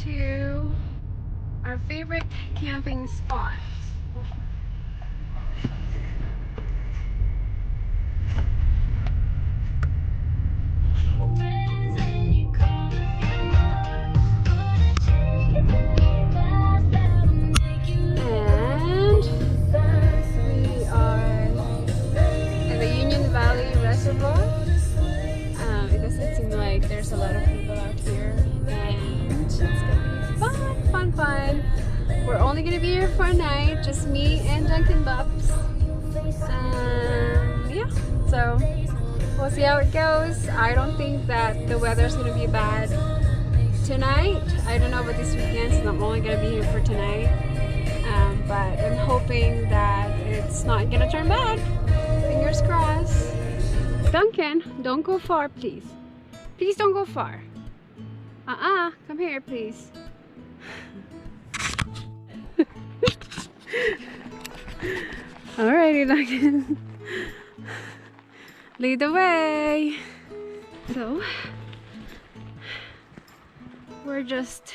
to our favorite camping spot. Reservoir. It doesn't seem like there's a lot of people out here, and it's gonna be fun. We're only gonna be here for a night, just me and Duncan Bubs. Yeah, so we'll see how it goes. I don't think that the weather's gonna be bad tonight. I don't know about this weekend, so I'm only gonna be here for tonight. But I'm hoping that it's not gonna turn bad. Fingers crossed. Duncan, don't go far, please. Please don't go far. Come here, please. Alrighty, Duncan. Lead the way. So, we're just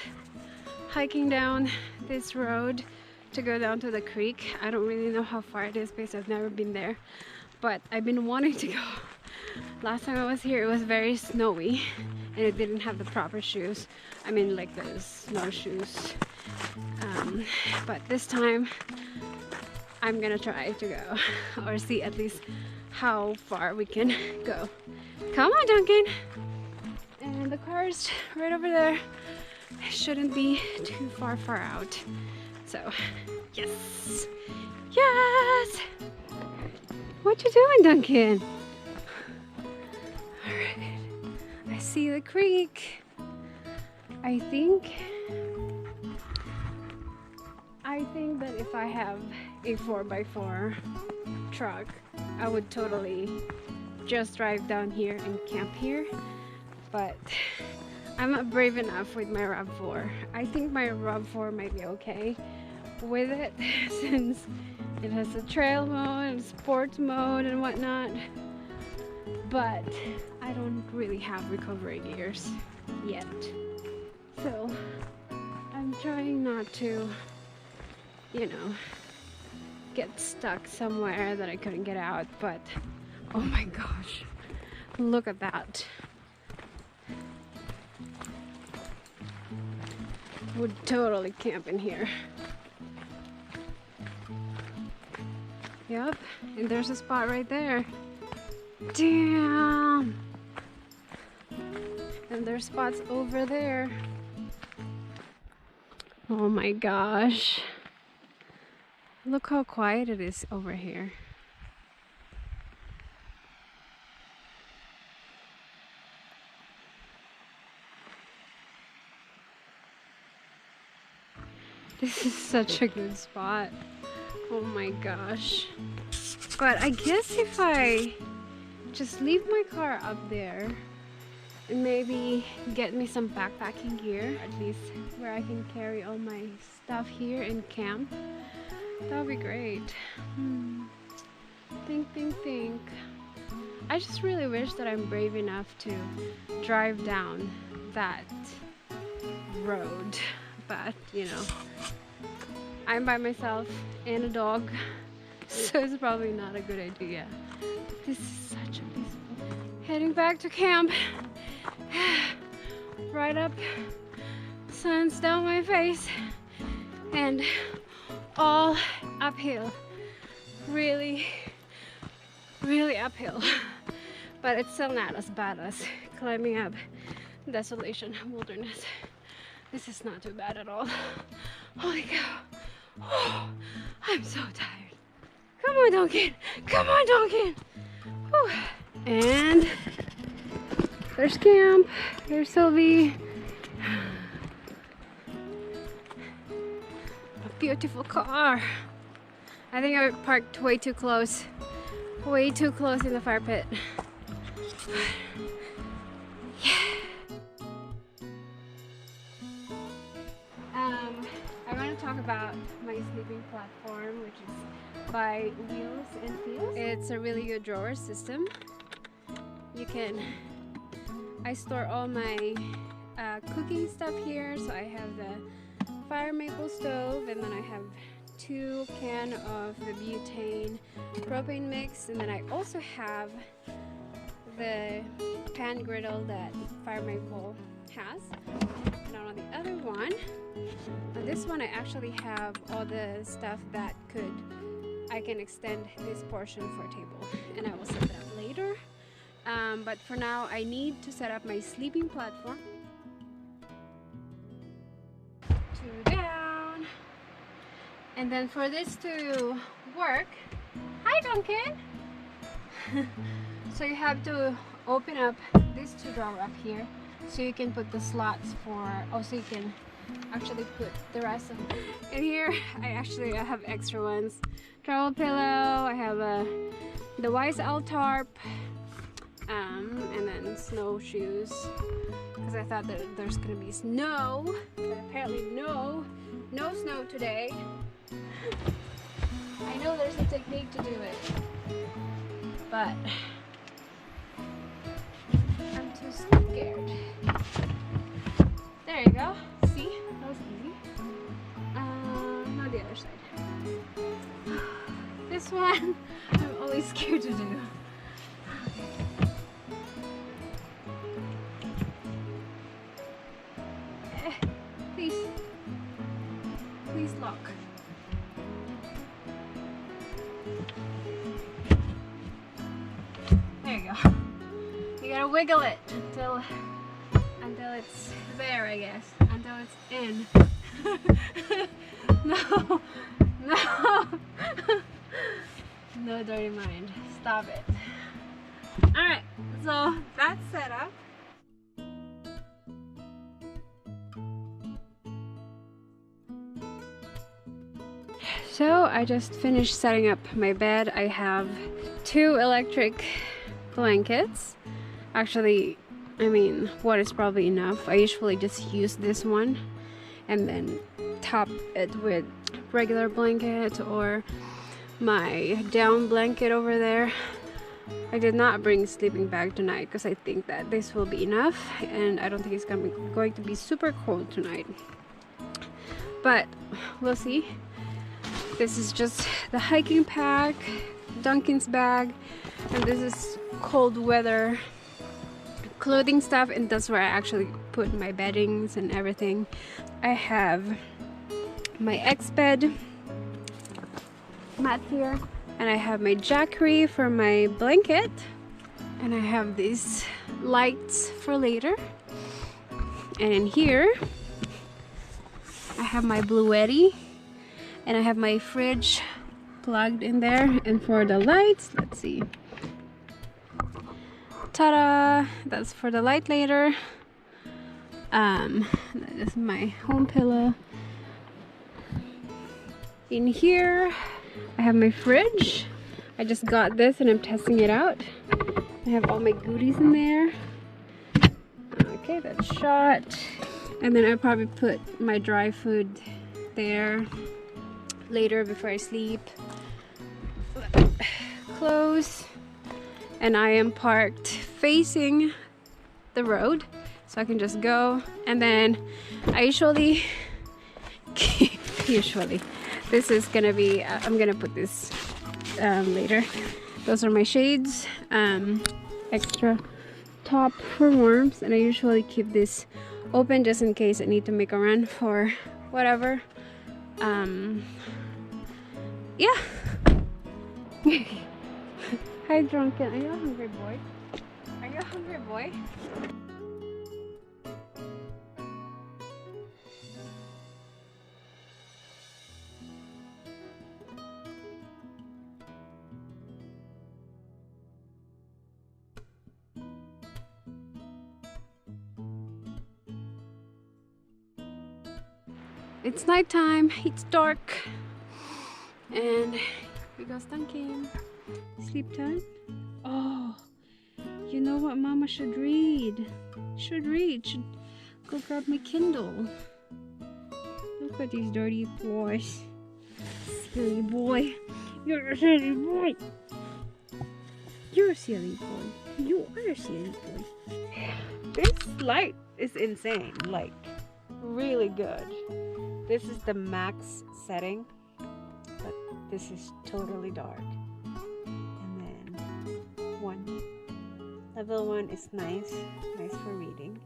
hiking down this road to go down to the creek. I don't really know how far it is because I've never been there, but I've been wanting to go. Last time I was here, it was very snowy and it didn't have the proper shoes. I mean, like the snowshoes. But this time, I'm gonna try to go or see at least how far we can go. Come on, Duncan! And the car's right over there. It shouldn't be too far out. So, yes! Yes! What you doing, Duncan? Alright, I see the creek. I think that if I have a 4x4 truck, I would totally just drive down here and camp here. But I'm not brave enough with my RAV4. I think my RAV4 might be okay with it since it has a trail mode and sports mode and whatnot. But I don't really have recovery gears yet. So I'm trying not to, you know, get stuck somewhere that I couldn't get out. But oh my gosh, look at that. Would totally camp in here. Yep, and there's a spot right there. Damn! And there's spots over there. Oh my gosh. Look how quiet it is over here. This is such a good spot. Oh my gosh. But I guess if I just leave my car up there and maybe get me some backpacking gear, at least where I can carry all my stuff here and camp, that would be great. Think. I just really wish that I'm brave enough to drive down that road, but you know, I'm by myself and a dog, so it's probably not a good idea. This is such a peaceful. Heading back to camp. Right up, sun's down my face, and all uphill. Really uphill. But it's still not as bad as climbing up Desolation Wilderness. This is not too bad at all. Holy cow. Oh, I'm so tired. Come on, Duncan. Come on, Duncan. Whew. And there's camp. There's Sylvie. A beautiful car. I think I parked way too close. Way too close in the fire pit. I want to talk about my sleeping platform, which is by Wheels and Feels. It's a really good drawer system. I store all my cooking stuff here. So I have the fire maple stove, and then I have 2 cans of the butane propane mix, and then I also have the pan griddle that fire maple has. And on the other one, on this one I actually have all the stuff that I can extend this portion for a table, and I will set that up later. But for now I need to set up my sleeping platform. 2 down. And then for this to work, hi Duncan! So you have to open up this 2 drawer up here, so you can put the slots for, so you can actually put the rest of it in here. I have extra ones. Travel pillow, I have the Wise Owl tarp, and then snowshoes, because I thought that there's gonna be snow, but apparently no snow today. I know there's a technique to do it, but I'm too scared. There you go. See? That was easy. Now the other side. This one, I'm always scared to do. Please lock. There you go. You gotta wiggle it until it's there, I guess. Until it's in. No. No dirty mind. Stop it. Alright, so that's set up. So I just finished setting up my bed. I have 2 electric blankets. Actually, I mean, what is probably enough. I usually just use this one and then top it with regular blanket or my down blanket over there. I did not bring sleeping bag tonight because I think that this will be enough, and I don't think it's going to be super cold tonight, but we'll see. This is just the hiking pack, Duncan's bag, and this is cold weather clothing stuff, and that's where I actually put my beddings and everything. I have my X-bed mat here, and I have my jackery for my blanket, and I have these lights for later. And in here I have my Bluetti, and I have my fridge plugged in there. And for the lights, let's see, ta-da, that's for the light later. That is my home pillow. In here I have my fridge. I just got this and I'm testing it out. I have all my goodies in there. Okay, that's shot. And then I'll probably put my dry food there later before I sleep. Clothes. And I am parked facing the road, so I can just go. And then I usually this is gonna be I'm gonna put this later. Those are my shades, extra top for warmth, and I usually keep this open just in case I need to make a run for whatever. Yeah. Hi Duncan, are you a hungry boy? Are you a hungry boy? It's nighttime, it's dark, and here goes Duncan. Sleep time. Oh, you know what Mama should read? Should go grab my Kindle. Look at these dirty boys. Silly boy. You're a silly boy. You're a silly boy. You are a silly boy. This light is insane, like really good. This is the max setting, but this is totally dark. And then level 1 is nice for reading.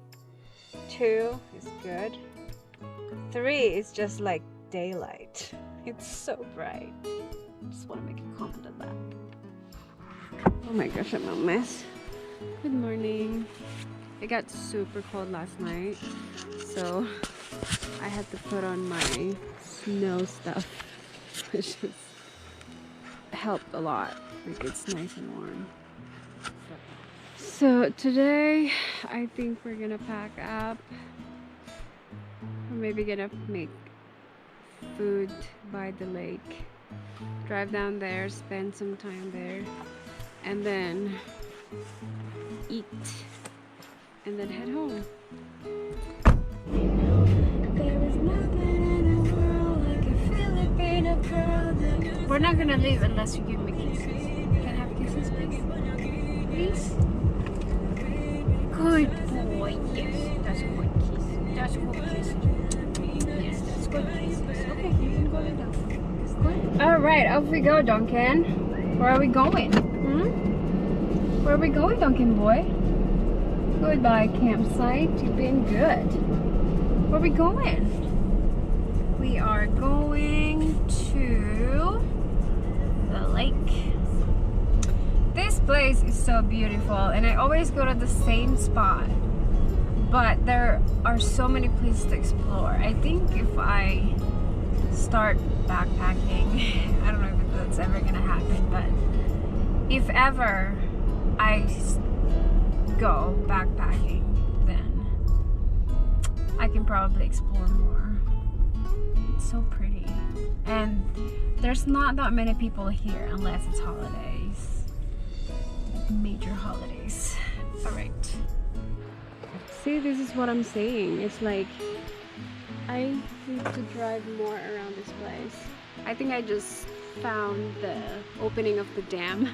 2 is good. 3 is just like daylight. It's so bright. Just want to make a comment on that. Oh my gosh, I'm a mess. Good morning. It got super cold last night, so I had to put on my snow stuff, which has helped a lot. Like, it's nice and warm. So today I think we're gonna pack up. We're maybe gonna make food by the lake, drive down there, spend some time there, and then eat, and then head home. We're not gonna leave unless you give me kisses. Can I have kisses, please? Please? Good boy. Yes, that's a good kiss. That's a good kiss. Yes, that's good kisses. Okay, you can go lay down. Good. Alright, off we go, Duncan. Where are we going? Where are we going, Duncan boy? Goodbye, campsite. You've been good. Where are we going? We are going to the lake. This place is so beautiful, and I always go to the same spot, but there are so many places to explore. I think if I start backpacking, I don't know if that's ever gonna happen, but if ever I go backpacking, then I can probably explore more. It's so pretty, and there's not that many people here unless it's holidays, major holidays. All right, see, this is what I'm saying. It's like I need to drive more around this place. I think I just found the opening of the dam,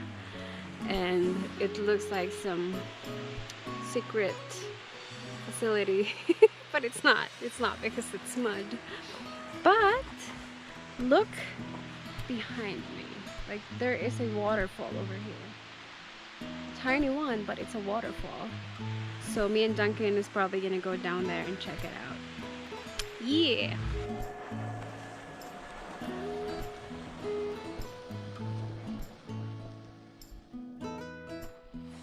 and it looks like some secret facility. But it's not because it's mud. But look behind me, like there is a waterfall over here. Tiny one, but it's a waterfall. So me and Duncan is probably gonna go down there and check it out. Yeah.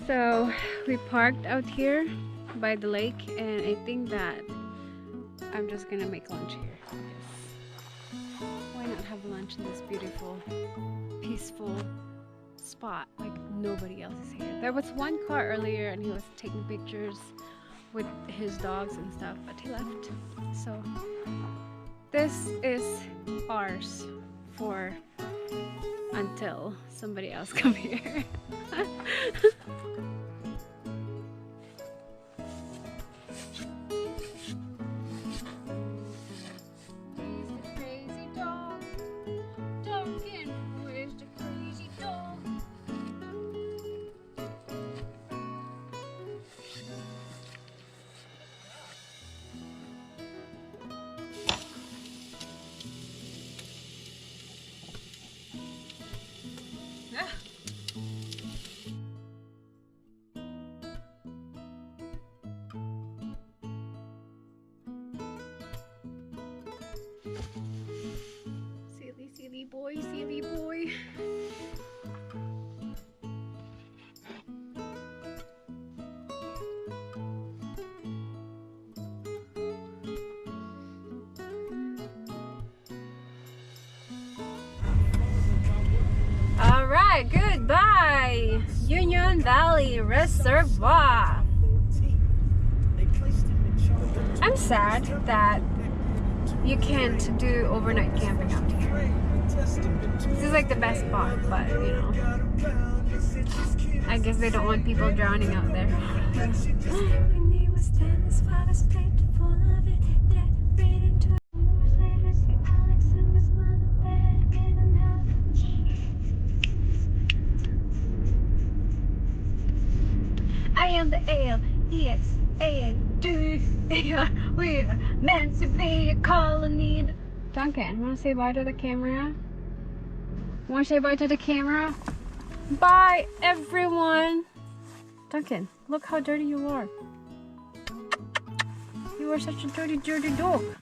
So we parked out here by the lake, and I think that I'm just gonna make lunch here. Why not have lunch in this beautiful, peaceful spot? Like nobody else is here. There was one car earlier and he was taking pictures with his dogs and stuff, but he left. So this is ours for until somebody else come here. Silly boy. All right, goodbye, Union Valley Reservoir. I'm sad that you can't do overnight camping out here. This is like the best spot, but you know, I guess they don't want people drowning out there. I am the ale, yes. A, D, we're meant to be a colony. Duncan, wanna say bye to the camera? Wanna say bye to the camera? Bye, everyone! Duncan, look how dirty you are. You are such a dirty, dirty dog.